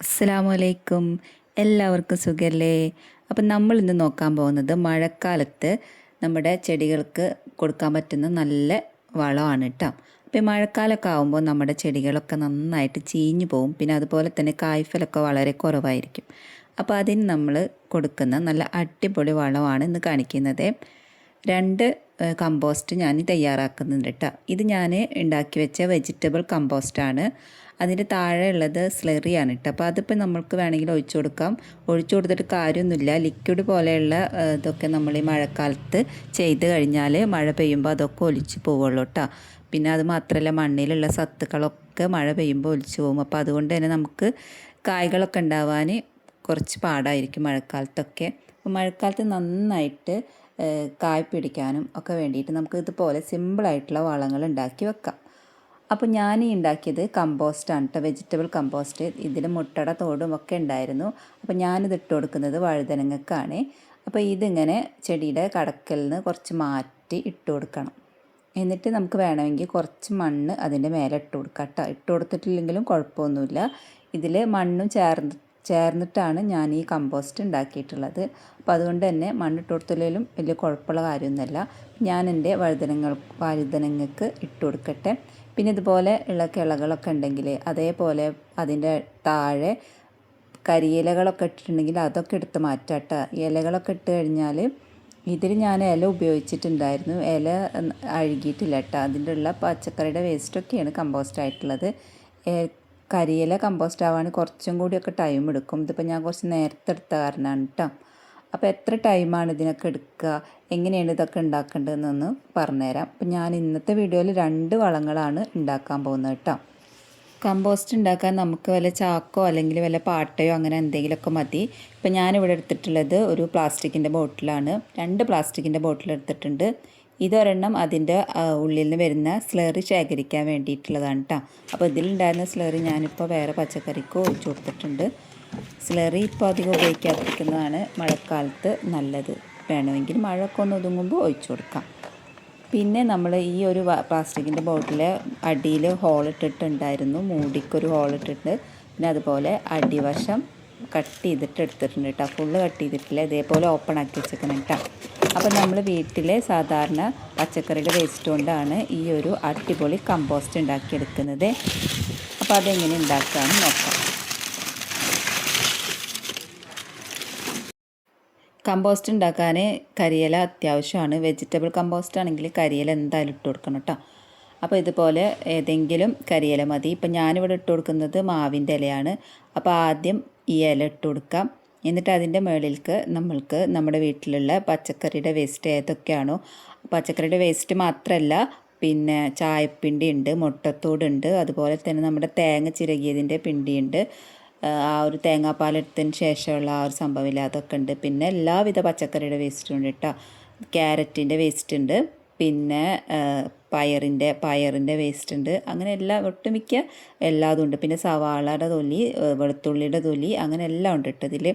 അസ്സലാമു അലൈക്കും. എല്ലാവർക്കും സുഖല്ലേ? അപ്പം നമ്മൾ ഇന്ന് നോക്കാൻ പോകുന്നത് മഴക്കാലത്ത് നമ്മുടെ ചെടികൾക്ക് കൊടുക്കാൻ പറ്റുന്ന നല്ല വളമാണ് കേട്ടോ. അപ്പോൾ ഈ മഴക്കാലമൊക്കെ ആകുമ്പോൾ നമ്മുടെ ചെടികളൊക്കെ നന്നായിട്ട് ചീഞ്ഞു പോകും. പിന്നെ അതുപോലെ തന്നെ കായ്ഫലൊക്കെ വളരെ കുറവായിരിക്കും. അപ്പോൾ അതിന് നമ്മൾ കൊടുക്കുന്ന നല്ല അടിപൊളി വളമാണ് ഇന്ന് കാണിക്കുന്നത്. 2 കമ്പോസ്റ്റ് ഞാൻ തയ്യാറാക്കുന്നുണ്ട് കേട്ടോ. ഇത് ഞാൻ ഉണ്ടാക്കി വെച്ച വെജിറ്റബിൾ കമ്പോസ്റ്റാണ്. അതിൻ്റെ താഴെ ഉള്ളത് സ്ലറിയാണ് കേട്ടോ. അപ്പോൾ അതിപ്പോൾ നമ്മൾക്ക് വേണമെങ്കിൽ ഒഴിച്ചു കൊടുക്കാം. ഒഴിച്ചു കൊടുത്തിട്ട് കാര്യമൊന്നുമില്ല. ലിക്വിഡ് പോലെയുള്ള ഇതൊക്കെ നമ്മൾ ഈ മഴക്കാലത്ത് ചെയ്ത് കഴിഞ്ഞാൽ മഴ പെയ്യുമ്പോൾ അതൊക്കെ ഒലിച്ച് പോവുള്ളൂ കേട്ടോ. പിന്നെ അത് മാത്രമല്ല, മണ്ണിലുള്ള സത്തുക്കളൊക്കെ മഴ പെയ്യുമ്പോൾ ഒലിച്ച് പോകും. അപ്പോൾ അതുകൊണ്ട് തന്നെ നമുക്ക് കായ്കളൊക്കെ ഉണ്ടാവാൻ കുറച്ച് പാടായിരിക്കും മഴക്കാലത്തൊക്കെ. അപ്പോൾ മഴക്കാലത്ത് നന്നായിട്ട് കായ് പിടിക്കാനും ഒക്കെ വേണ്ടിയിട്ട് നമുക്ക് ഇതുപോലെ സിമ്പിളായിട്ടുള്ള വളങ്ങൾ ഉണ്ടാക്കി വെക്കാം. അപ്പോൾ ഞാൻ ഈ ഉണ്ടാക്കിയത് കമ്പോസ്റ്റാണ് കേട്ടോ, വെജിറ്റബിൾ കമ്പോസ്റ്റ്. ഇതിൽ മുട്ടയുടെ തോടും ഒക്കെ ഉണ്ടായിരുന്നു. അപ്പോൾ ഞാനിത് ഇട്ട് കൊടുക്കുന്നത് വഴുതനങ്ങക്കാണ്. അപ്പോൾ ഇതിങ്ങനെ ചെടിയുടെ കടക്കൽ നിന്ന് കുറച്ച് മാറ്റി ഇട്ട് കൊടുക്കണം. എന്നിട്ട് നമുക്ക് വേണമെങ്കിൽ കുറച്ച് മണ്ണ് അതിൻ്റെ മേലെ ഇട്ട് കൊടുക്കാം കേട്ടോ. ഇട്ട് കൊടുത്തിട്ടില്ലെങ്കിലും കുഴപ്പമൊന്നുമില്ല. ഇതിൽ മണ്ണും ചേർന്നിട്ടാണ് ഞാൻ ഈ കമ്പോസ്റ്റ് ഉണ്ടാക്കിയിട്ടുള്ളത്. അപ്പോൾ അതുകൊണ്ട് തന്നെ മണ്ണിട്ട് കൊടുത്തില്ലെങ്കിലും വലിയ കുഴപ്പമുള്ള കാര്യമൊന്നുമല്ല. ഞാൻ എൻ്റെ വഴുതനങ്ങക്ക് ഇട്ട് കൊടുക്കട്ടെ. പിന്നെ ഇതുപോലെ ഉള്ള കിളകളൊക്കെ ഉണ്ടെങ്കിൽ അതേപോലെ അതിൻ്റെ താഴെ കരിയിലകളൊക്കെ ഇട്ടിട്ടുണ്ടെങ്കിൽ അതൊക്കെ എടുത്ത് മാറ്റാം കേട്ടോ. ഇലകളൊക്കെ ഇട്ട് കഴിഞ്ഞാൽ ഇതിൽ ഞാൻ ഇല ഉപയോഗിച്ചിട്ടുണ്ടായിരുന്നു. ഇല അഴുകിയിട്ടില്ല കേട്ടോ. അതിൻ്റെ ഉള്ള പച്ചക്കറിയുടെ വേസ്റ്റൊക്കെയാണ് കമ്പോസ്റ്റ് ആയിട്ടുള്ളത്. കരിയില കമ്പോസ്റ്റ് ആവാൻ കുറച്ചും കൂടിയൊക്കെ ടൈം എടുക്കും. ഇതിപ്പോൾ ഞാൻ കുറച്ച് നേരത്തെ എടുത്ത കാരണമാണ് കേട്ടോ. അപ്പോൾ എത്ര ടൈമാണ് ഇതിനൊക്കെ എടുക്കുക, എങ്ങനെയാണ് ഇതൊക്കെ ഉണ്ടാക്കേണ്ടതെന്നൊന്ന് പറഞ്ഞുതരാം. അപ്പോൾ ഞാൻ ഇന്നത്തെ വീഡിയോയിൽ 2 വളങ്ങളാണ് ഉണ്ടാക്കാൻ പോകുന്നത് കേട്ടോ. കമ്പോസ്റ്റ് ഉണ്ടാക്കാൻ നമുക്ക് വല്ല ചാക്കോ അല്ലെങ്കിൽ വല്ല പാട്ടയോ അങ്ങനെ എന്തെങ്കിലുമൊക്കെ മതി. ഇപ്പോൾ ഞാനിവിടെ എടുത്തിട്ടുള്ളത് ഒരു പ്ലാസ്റ്റിക്കിൻ്റെ ബോട്ടിലാണ്. 2 പ്ലാസ്റ്റിക്കിൻ്റെ ബോട്ടിൽ എടുത്തിട്ടുണ്ട്. ഇതൊരെണ്ണം അതിൻ്റെ ഉള്ളിൽ നിന്ന് വരുന്ന സ്ലറി ശേഖരിക്കാൻ വേണ്ടിയിട്ടുള്ളതാണ് കേട്ടോ. അപ്പോൾ ഇതിലുണ്ടായിരുന്ന സ്ലറി ഞാനിപ്പോൾ വേറെ പച്ചക്കറിക്കോ ഒഴിച്ചു കൊടുത്തിട്ടുണ്ട്. സ്ലറി ഇപ്പോൾ അധികം ഉപയോഗിക്കാതിരിക്കുന്നതാണ് മഴക്കാലത്ത് നല്ലത്. വേണമെങ്കിൽ മഴയൊക്കെ ഒന്ന് ഒതുങ്ങുമ്പോൾ ഒഴിച്ചു കൊടുക്കാം. പിന്നെ നമ്മൾ ഈ ഒരു പ്ലാസ്റ്റിക്കിൻ്റെ ബോട്ടിൽ അടിയിൽ ഹോളിട്ടിട്ടുണ്ടായിരുന്നു. മൂടിക്കൊരു ഹോളിട്ടിട്ട് പിന്നെ അതുപോലെ അടിവശം കട്ട് ചെയ്തിട്ട് എടുത്തിട്ടുണ്ട് കേട്ടോ. ഫുള്ള് കട്ട് ചെയ്തിട്ടില്ല, ഇതേപോലെ ഓപ്പൺ ആക്കി വെച്ചേക്കണം കേട്ടോ. അപ്പോൾ നമ്മൾ വീട്ടിലെ സാധാരണ പച്ചക്കറിയുടെ വേസ്റ്റ് കൊണ്ടാണ് ഈ ഒരു അടിപൊളി കമ്പോസ്റ്റ് ഉണ്ടാക്കിയെടുക്കുന്നത്. അപ്പോൾ അതെങ്ങനെ ഉണ്ടാക്കാമെന്ന് നോക്കാം. കമ്പോസ്റ്റ് ഉണ്ടാക്കാൻ കരിയില അത്യാവശ്യമാണ്. വെജിറ്റബിൾ കമ്പോസ്റ്റ് ആണെങ്കിൽ കരിയില എന്തായാലും ഇട്ട് കൊടുക്കണം കേട്ടോ. അപ്പോൾ ഇതുപോലെ ഏതെങ്കിലും കരിയില മതി. ഇപ്പം ഞാനിവിടെ ഇട്ട് കൊടുക്കുന്നത് മാവിൻ്റെ ഇലയാണ്. അപ്പോൾ ആദ്യം ഈ ഇല ഇട്ട് കൊടുക്കാം. എന്നിട്ട് അതിൻ്റെ മുകളിലേക്ക് നമ്മൾക്ക് നമ്മുടെ വീട്ടിലുള്ള പച്ചക്കറിയുടെ വേസ്റ്റ് ഏതൊക്കെയാണോ, പച്ചക്കറിയുടെ വേസ്റ്റ് മാത്രമല്ല, പിന്നെ ചായപ്പിണ്ടി ഉണ്ട്, മുട്ടത്തോടുണ്ട്, അതുപോലെ തന്നെ നമ്മുടെ തേങ്ങ ചിരകിയതിൻ്റെ പിണ്ടിയുണ്ട്, ആ ഒരു തേങ്ങാപ്പാലെടുത്തതിന് ശേഷമുള്ള ആ ഒരു സംഭവമില്ല, അതൊക്കെ ഉണ്ട്. പിന്നെ എല്ലാവിധ പച്ചക്കറിയുടെ വേസ്റ്റും ഉണ്ട് കേട്ടോ. ക്യാരറ്റിൻ്റെ വേസ്റ്റ് ഉണ്ട്, പിന്നെ പയറിൻ്റെ വേസ്റ്റ് ഉണ്ട്. അങ്ങനെ ഒട്ടുമിക്ക എല്ലാതും ഉണ്ട്. പിന്നെ സവാളയുടെ തൊലി, വെളുത്തുള്ളിയുടെ തൊലി, അങ്ങനെ എല്ലാം ഉണ്ട് ഇട്ടതിൽ.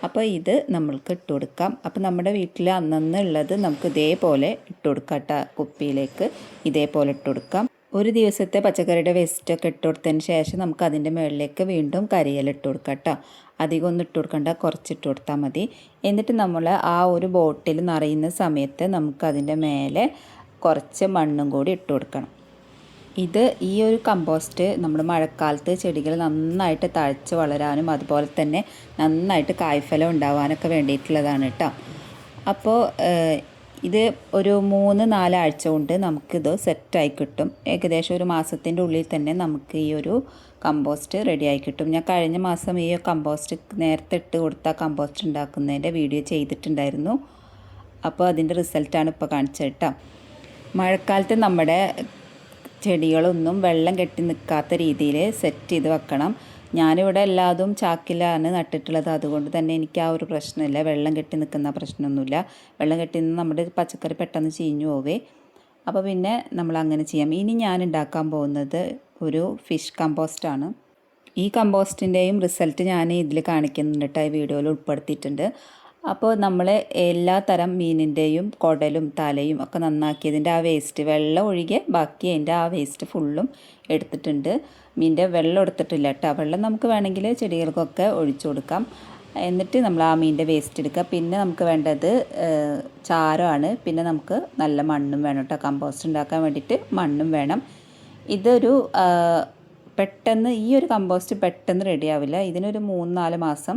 അപ്പോൾ ഇത് നമ്മൾക്ക് ഇട്ട് കൊടുക്കാം. അപ്പോൾ നമ്മുടെ വീട്ടിൽ അന്നുള്ളത് നമുക്ക് ഇതേപോലെ ഇട്ട് കൊടുക്കാം കേട്ടോ. കുപ്പിയിലേക്ക് ഇതേപോലെ ഇട്ട് കൊടുക്കാം. ഒരു ദിവസത്തെ പച്ചക്കറിയുടെ വേസ്റ്റൊക്കെ ഇട്ട് കൊടുത്തതിന് ശേഷം നമുക്ക് അതിൻ്റെ മുകളിലേക്ക് വീണ്ടും കരിയില ഇട്ട് കൊടുക്കാം കേട്ടോ. അധികം ഒന്നും ഇട്ട് കൊടുക്കണ്ട, കുറച്ചിട്ട് കൊടുത്താൽ മതി. എന്നിട്ട് നമ്മൾ ആ ഒരു ബോട്ടിൽ നിറയുന്ന സമയത്ത് നമുക്കതിൻ്റെ മേലെ കുറച്ച് മണ്ണും കൂടി ഇട്ട് കൊടുക്കണം. ഇത് ഈ ഒരു കമ്പോസ്റ്റ് നമ്മൾ മഴക്കാലത്ത് ചെടികൾ നന്നായിട്ട് തഴച്ച് വളരാനും അതുപോലെ തന്നെ നന്നായിട്ട് കായ്ഫലം ഉണ്ടാവാനൊക്കെ വേണ്ടിയിട്ടുള്ളതാണ് കേട്ടോ. അപ്പോൾ ഇത് ഒരു 3-4 ആഴ്ച കൊണ്ട് നമുക്കിത് സെറ്റായി കിട്ടും. ഏകദേശം ഒരു മാസത്തിൻ്റെ ഉള്ളിൽ തന്നെ നമുക്ക് ഈ ഒരു കമ്പോസ്റ്റ് റെഡിയായി കിട്ടും. ഞാൻ കഴിഞ്ഞ മാസം ഈ കമ്പോസ്റ്റ് നേരത്തെ ഇട്ട് കൊടുത്ത കമ്പോസ്റ്റ് ഉണ്ടാക്കുന്നതിൻ്റെ വീഡിയോ ചെയ്തിട്ടുണ്ടായിരുന്നു. അപ്പോൾ അതിൻ്റെ റിസൾട്ടാണ് ഇപ്പോൾ കാണിച്ചത് കേട്ടോ. മഴക്കാലത്ത് നമ്മുടെ ചെടികളൊന്നും വെള്ളം കെട്ടി നിൽക്കാത്ത രീതിയിൽ സെറ്റ് ചെയ്ത് വെക്കണം. ഞാനിവിടെ എല്ലാതും ചാക്കിലാണ് നട്ടിട്ടുള്ളത്. അതുകൊണ്ട് തന്നെ എനിക്ക് ആ ഒരു പ്രശ്നമില്ല, വെള്ളം കെട്ടി നിൽക്കുന്ന പ്രശ്നമൊന്നുമില്ല. വെള്ളം കെട്ടി നിന്ന് നമ്മുടെ പച്ചക്കറി പെട്ടെന്ന് ചീഞ്ഞു പോവേ. അപ്പോൾ പിന്നെ നമ്മൾ അങ്ങനെ ചെയ്യാം. ഇനി ഞാൻ ഉണ്ടാക്കാൻ പോകുന്നത് ഒരു ഫിഷ് കമ്പോസ്റ്റാണ്. ഈ കമ്പോസ്റ്റിൻ്റെയും റിസൾട്ട് ഞാൻ ഇതിൽ കാണിക്കുന്നുണ്ട് കേട്ടോ, ഈ വീഡിയോയിൽ ഉൾപ്പെടുത്തിയിട്ടുണ്ട്. അപ്പോൾ നമ്മൾ എല്ലാ തരം മീനിൻ്റെയും കുടലും തലയും ഒക്കെ നന്നാക്കിയതിൻ്റെ ആ വേസ്റ്റ്, വെള്ളം ഒഴികെ ബാക്കി അതിൻ്റെ ആ വേസ്റ്റ് ഫുള്ളും എടുത്തിട്ടുണ്ട്. മീനിൻ്റെ വെള്ളം എടുത്തിട്ടില്ല കേട്ടോ. വെള്ളം നമുക്ക് വേണമെങ്കിൽ ചെടികൾക്കൊക്കെ ഒഴിച്ചു കൊടുക്കാം. എന്നിട്ട് നമ്മൾ ആ മീനിൻ്റെ വേസ്റ്റ് എടുക്കുക. പിന്നെ നമുക്ക് വേണ്ടത് ചാരമാണ്. പിന്നെ നമുക്ക് നല്ല മണ്ണും വേണം കേട്ടോ. കമ്പോസ്റ്റ് ഉണ്ടാക്കാൻ വേണ്ടിയിട്ട് മണ്ണും വേണം. ഇതൊരു പെട്ടെന്ന് ഈ ഒരു കമ്പോസ്റ്റ് പെട്ടെന്ന് റെഡി ആവില്ല. ഇതിനൊരു 3-4 മാസം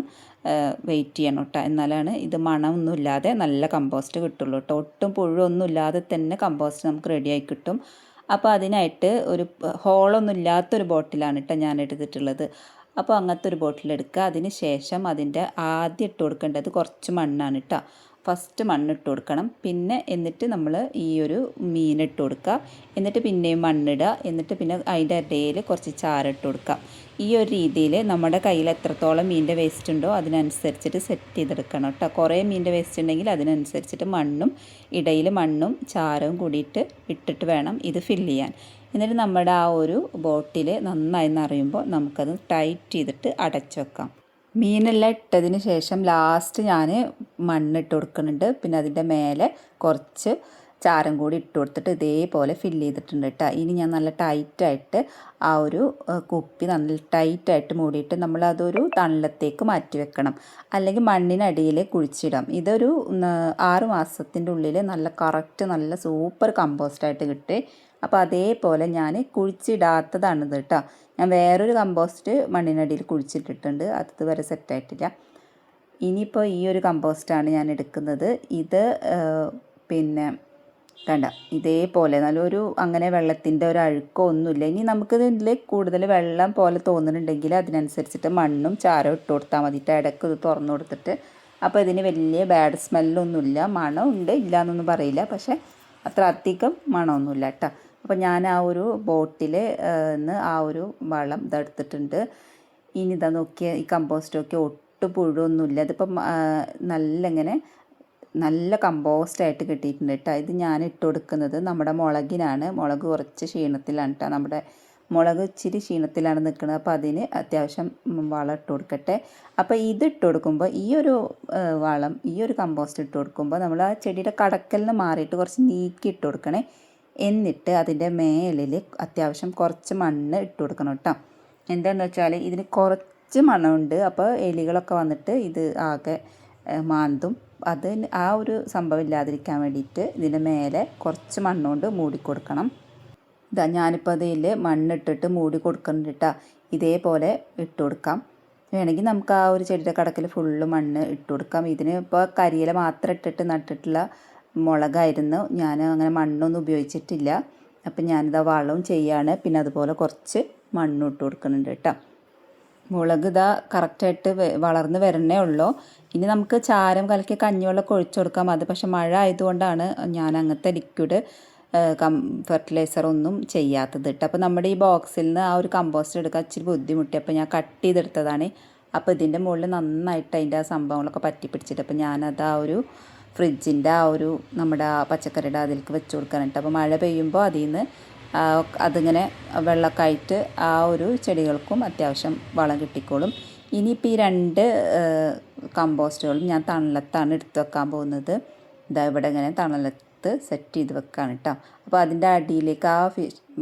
വെയിറ്റ് ചെയ്യണം കേട്ടോ. എന്നാലാണ് ഇത് മണമൊന്നുമില്ലാതെ നല്ല കമ്പോസ്റ്റ് കിട്ടുള്ളൂ കേട്ടോ. ഒട്ടും പുഴുവൊന്നും ഇല്ലാതെ തന്നെ കമ്പോസ്റ്റ് നമുക്ക് റെഡിയായി കിട്ടും. അപ്പോൾ അതിനായിട്ട് ഒരു ഹോളൊന്നും ഇല്ലാത്തൊരു ബോട്ടിലാണ് കേട്ടോ ഞാൻ എടുത്തിട്ടുള്ളത്. അപ്പോൾ അങ്ങനത്തെ ഒരു ബോട്ടിലെടുക്കുക. അതിന് ശേഷം അതിൻ്റെ ആദ്യം ഇട്ട് കൊടുക്കേണ്ടത് കുറച്ച് മണ്ണാണ് കേട്ടോ. ഫസ്റ്റ് മണ്ണിട്ട് കൊടുക്കണം. പിന്നെ എന്നിട്ട് നമ്മൾ ഈ ഒരു മീനിട്ട് കൊടുക്കുക. എന്നിട്ട് പിന്നെയും മണ്ണിടുക. എന്നിട്ട് പിന്നെ അതിൻ്റെ ഇടയിൽ കുറച്ച് ചാരം കൊടുക്കുക. ഈ ഒരു രീതിയിൽ നമ്മുടെ കയ്യിൽ എത്രത്തോളം മീനിൻ്റെ വേസ്റ്റ് ഉണ്ടോ അതിനനുസരിച്ചിട്ട് സെറ്റ് ചെയ്തെടുക്കണം കേട്ടോ. കുറേ മീനിൻ്റെ വേസ്റ്റ് ഉണ്ടെങ്കിൽ അതിനനുസരിച്ചിട്ട് മണ്ണും ഇടയിൽ മണ്ണും ചാരവും കൂടിയിട്ട് ഇട്ടിട്ട് വേണം ഇത് ഫില്ല് ചെയ്യാൻ. എന്നിട്ട് നമ്മുടെ ആ ഒരു ബോട്ടിൽ നന്നായി നിറയുമ്പോൾ നമുക്കത് ടൈറ്റ് ചെയ്തിട്ട് അടച്ചു വെക്കാം. മീനെല്ലാം ഇട്ടതിന് ശേഷം ലാസ്റ്റ് ഞാൻ മണ്ണിട്ട് കൊടുക്കുന്നുണ്ട്. പിന്നെ അതിൻ്റെ മേലെ കുറച്ച് ചാരം കൂടി ഇട്ട് കൊടുത്തിട്ട് ഇതേപോലെ ഫില്ല് ചെയ്തിട്ടുണ്ട് കേട്ടോ. ഇനി ഞാൻ നല്ല ടൈറ്റായിട്ട് ആ ഒരു കുപ്പി നല്ല ടൈറ്റായിട്ട് മൂടിയിട്ട് നമ്മളതൊരു തണലത്തേക്ക് മാറ്റി വെക്കണം. അല്ലെങ്കിൽ മണ്ണിനടിയിൽ കുഴിച്ചിടാം. ഇതൊരു 6 മാസത്തിൻ്റെ ഉള്ളിൽ നല്ല കറക്റ്റ് നല്ല സൂപ്പർ കമ്പോസ്റ്റായിട്ട് കിട്ടി. അപ്പോൾ അതേപോലെ ഞാൻ കുഴിച്ചിടാത്തതാണിത് കേട്ടോ. ഞാൻ വേറൊരു കമ്പോസ്റ്റ് മണ്ണിനടിയിൽ കുഴിച്ചിട്ടിട്ടുണ്ട്. അത് ഇതുവരെ സെറ്റായിട്ടില്ല. ഇനിയിപ്പോൾ ഈ ഒരു കമ്പോസ്റ്റാണ് ഞാൻ എടുക്കുന്നത്. ഇത് പിന്നെ കണ്ട ഇതേപോലെ നല്ലൊരു അങ്ങനെ വെള്ളത്തിൻ്റെ ഒരു അഴുക്കോ ഒന്നുമില്ല. ഇനി നമുക്കിതിൽ കൂടുതൽ വെള്ളം പോലെ തോന്നുന്നുണ്ടെങ്കിൽ അതിനനുസരിച്ചിട്ട് മണ്ണും ചാരവും ഇട്ട് കൊടുത്താൽ മതിയിട്ട്. ഇടയ്ക്ക് ഇത് തുറന്നു കൊടുത്തിട്ട്. അപ്പോൾ ഇതിന് വലിയ ബാഡ് സ്മെല്ലൊന്നുമില്ല. മണമുണ്ട്, ഇല്ല എന്നൊന്നും പറയില്ല. പക്ഷേ അത്ര അധികം മണമൊന്നുമില്ല കേട്ടോ. അപ്പോൾ ഞാൻ ആ ഒരു ബോട്ടിൽ നിന്ന് ആ ഒരു വളം ഇതെടുത്തിട്ടുണ്ട്. ഇനി ഇതാ നോക്കിയ ഈ കമ്പോസ്റ്റൊക്കെ ഒട്ടും പുഴുവൊന്നുമില്ല. ഇതിപ്പം നല്ല കമ്പോസ്റ്റായിട്ട് കിട്ടിയിട്ടുണ്ട് കേട്ടോ. ഇത് ഞാൻ ഇട്ട് കൊടുക്കുന്നത് നമ്മുടെ മുളകിനാണ്. മുളക് കുറച്ച് ക്ഷീണത്തിലാണ് കേട്ടോ. നമ്മുടെ മുളക് ഇച്ചിരി ക്ഷീണത്തിലാണ് നിൽക്കുന്നത്. അപ്പോൾ അതിന് അത്യാവശ്യം വളം ഇട്ട് കൊടുക്കട്ടെ. അപ്പോൾ ഇത് ഇട്ട് കൊടുക്കുമ്പോൾ ഈ ഒരു വളം ഈ ഒരു കമ്പോസ്റ്റ് ഇട്ട് കൊടുക്കുമ്പോൾ നമ്മൾ ആ ചെടിയുടെ കടക്കൽ നിന്ന് മാറിയിട്ട് കുറച്ച് നീക്കി ഇട്ട് കൊടുക്കണേ. എന്നിട്ട് അതിൻ്റെ മേലിൽ അത്യാവശ്യം കുറച്ച് മണ്ണ് ഇട്ട് കൊടുക്കണം കേട്ടോ. എന്താണെന്ന് വെച്ചാൽ ഇതിന് കുറച്ച് മണ്ണുണ്ട്. അപ്പോൾ എലികളൊക്കെ വന്നിട്ട് ഇത് ആകെ മാന്തും. അത് ആ ഒരു സംഭവം ഇല്ലാതിരിക്കാൻ വേണ്ടിയിട്ട് ഇതിൻ്റെ മേലെ കുറച്ച് മണ്ണുകൊണ്ട് മൂടിക്കൊടുക്കണം. ഇതാ ഞാനിപ്പോൾ അതിൽ മണ്ണിട്ടിട്ട് മൂടി കൊടുക്കുന്നുണ്ട് കേട്ടോ. ഇതേപോലെ ഇട്ട് കൊടുക്കാം. വേണമെങ്കിൽ നമുക്ക് ആ ഒരു ചെടിയുടെ കടക്കിൽ ഫുള്ള് മണ്ണ് ഇട്ട് കൊടുക്കാം. ഇതിന് ഇപ്പോൾ കരിയില മാത്രം ഇട്ടിട്ട് നട്ടിട്ടുള്ള മുളകായിരുന്നു. ഞാൻ അങ്ങനെ മണ്ണൊന്നും ഉപയോഗിച്ചിട്ടില്ല. അപ്പം ഞാനിതാ വളവും ചെയ്യാണ്. പിന്നെ അതുപോലെ കുറച്ച് മണ്ണും ഇട്ട് കൊടുക്കുന്നുണ്ട് കേട്ടോ. മുളക് ഇതാ കറക്റ്റായിട്ട് വളർന്ന് വരണേ ഉള്ളൂ. ഇനി നമുക്ക് ചാരം കലക്കി കഞ്ഞിവെള്ളമൊക്കെ ഒഴിച്ചു കൊടുക്കാം. അത് പക്ഷെ മഴ ആയതുകൊണ്ടാണ് ഞാൻ അങ്ങനത്തെ ലിക്വിഡ് ഫെർട്ടിലൈസറൊന്നും ചെയ്യാത്തത് കേട്ടോ. അപ്പോൾ നമ്മുടെ ഈ ബോക്സിൽ നിന്ന് ആ ഒരു കമ്പോസ്റ്റ് എടുക്കാൻ ഇച്ചിരി ബുദ്ധിമുട്ടി. അപ്പോൾ ഞാൻ കട്ട് ചെയ്തെടുത്തതാണ്. അപ്പോൾ ഇതിൻ്റെ മുകളിൽ നന്നായിട്ട് അതിൻ്റെ ആ സംഭവങ്ങളൊക്കെ പറ്റി പിടിച്ചിട്ട് അപ്പോൾ ഞാനത് ആ ഒരു ഫ്രിഡ്ജിൻ്റെ ആ ഒരു നമ്മുടെ ആ പച്ചക്കറിയുടെ അതിലേക്ക് വെച്ച് കൊടുക്കാനായിട്ട്. അപ്പോൾ മഴ പെയ്യുമ്പോൾ അതിൽ നിന്ന് അതിങ്ങനെ വെള്ളമൊക്കെ ആയിട്ട് ആ ഒരു ചെടികൾക്കും അത്യാവശ്യം വളം കിട്ടിക്കോളും. ഇനിയിപ്പോൾ ഈ 2 കമ്പോസ്റ്റുകളും ഞാൻ തണലത്താണ് എടുത്ത് വെക്കാൻ പോകുന്നത്. ഇതാ ഇവിടെ ഇങ്ങനെ തണലത്ത് സെറ്റ് ചെയ്ത് വെക്കാണ് കേട്ടോ. അപ്പോൾ അതിൻ്റെ അടിയിലേക്ക് ആ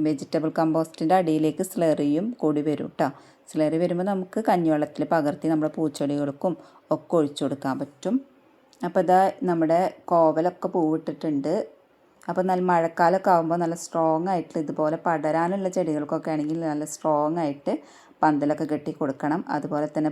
വെജിറ്റബിൾ കമ്പോസ്റ്റിൻ്റെ അടിയിലേക്ക് സ്ലറിയും കൂടി വരും കേട്ടോ. സ്ലറി വരുമ്പോൾ നമുക്ക് കഞ്ഞിവെള്ളത്തിൽ പകർത്തി നമ്മുടെ പൂച്ചെടികൾക്കും ഒക്കെ ഒഴിച്ചു കൊടുക്കാൻ പറ്റും. അപ്പോൾ ഇതാ നമ്മുടെ കോവലൊക്കെ പൂവിട്ടിട്ടുണ്ട്. അപ്പോൾ നല്ല മഴക്കാലമൊക്കെ ആകുമ്പോൾ നല്ല സ്ട്രോങ് ആയിട്ടുള്ള ഇതുപോലെ പടരാനുള്ള ചെടികൾക്കൊക്കെ ആണെങ്കിൽ നല്ല സ്ട്രോങ് ആയിട്ട് പന്തലൊക്കെ കെട്ടി കൊടുക്കണം. അതുപോലെ തന്നെ